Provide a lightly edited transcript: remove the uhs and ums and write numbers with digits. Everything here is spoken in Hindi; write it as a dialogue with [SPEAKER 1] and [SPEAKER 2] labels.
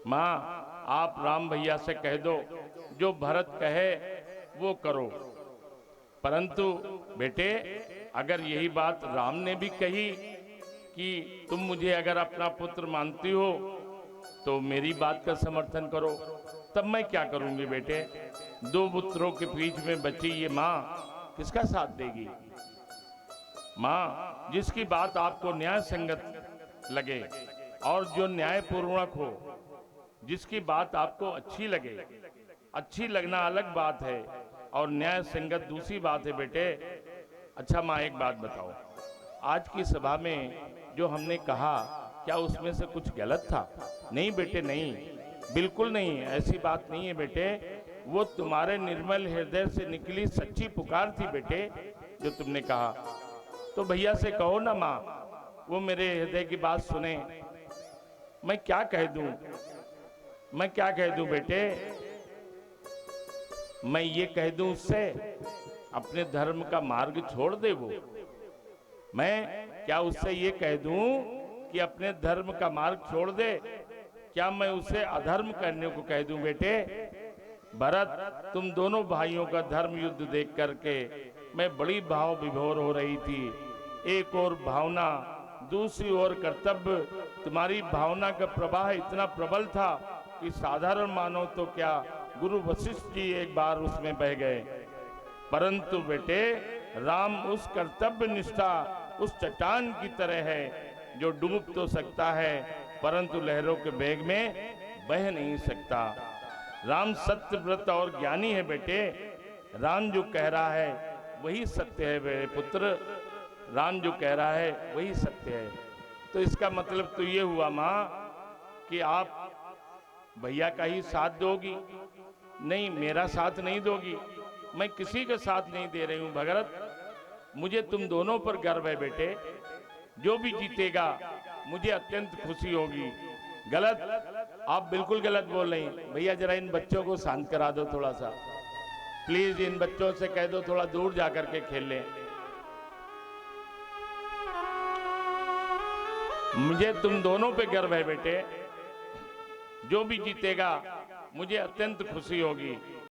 [SPEAKER 1] माँ आप राम भैया से कह दो जो भरत कहे वो करो। परंतु बेटे अगर यही बात राम ने भी कही कि तुम मुझे अगर अपना पुत्र मानती हो तो मेरी बात का समर्थन करो, तब मैं क्या करूंगी बेटे? दो पुत्रों के बीच में बची ये माँ किसका साथ देगी? माँ जिसकी बात आपको न्याय संगत लगे और जो न्यायपूर्वक हो, जिसकी बात आपको अच्छी लगे, अच्छी लगना अलग बात है और न्याय संगत दूसरी बात है बेटे। अच्छा माँ एक बात बताओ, आज की सभा में जो हमने कहा क्या उसमें से कुछ गलत था? नहीं बेटे नहीं, बिल्कुल नहीं, ऐसी बात नहीं है बेटे। वो तुम्हारे निर्मल हृदय से निकली सच्ची पुकार थी बेटे जो तुमने कहा। तो भैया से कहो ना माँ, वो मेरे हृदय की बात सुने। मैं क्या कह दूं, मैं क्या कह दूं बेटे? मैं ये कह दूं उससे अपने धर्म का मार्ग छोड़ दे वो? मैं क्या उससे ये कह दूं कि अपने धर्म का मार्ग छोड़ दे? क्या मैं उसे अधर्म करने को कह दूं बेटे? भरत तुम दोनों भाइयों का धर्म युद्ध देख करके मैं बड़ी भाव विभोर हो रही थी। एक और भावना, दूसरी ओर कर्तव्य। तुम्हारी भावना का प्रवाह इतना प्रबल था कि साधारण मानो तो क्या गुरु वशिष्ठ जी एक बार उसमें बह गए। परंतु बेटे राम उस कर्तव्य निष्ठा उस चट्टान की तरह है जो डूब तो सकता है परंतु लहरों के वेग में बह नहीं सकता। राम सत्य व्रत और ज्ञानी है बेटे। राम जो कह रहा है वही सत्य है मेरे पुत्र, राम जो कह रहा है वही सत्य है। तो इसका मतलब तो ये हुआ माँ कि आप भैया का ही साथ दोगी? नहीं, मेरा साथ नहीं दोगी, मैं किसी का साथ नहीं दे रही हूं भगरत। मुझे तुम दोनों पर गर्व है बेटे। जो भी जीतेगा मुझे अत्यंत खुशी होगी। गलत, आप बिल्कुल गलत बोल रही हैं। भैया जरा इन बच्चों को शांत करा दो थोड़ा सा, प्लीज इन बच्चों से कह दो थोड़ा दूर जाकर के खेल लें। मुझे तुम दोनों पे गर्व है बेटे। जो भी जीतेगा मुझे अत्यंत खुशी होगी।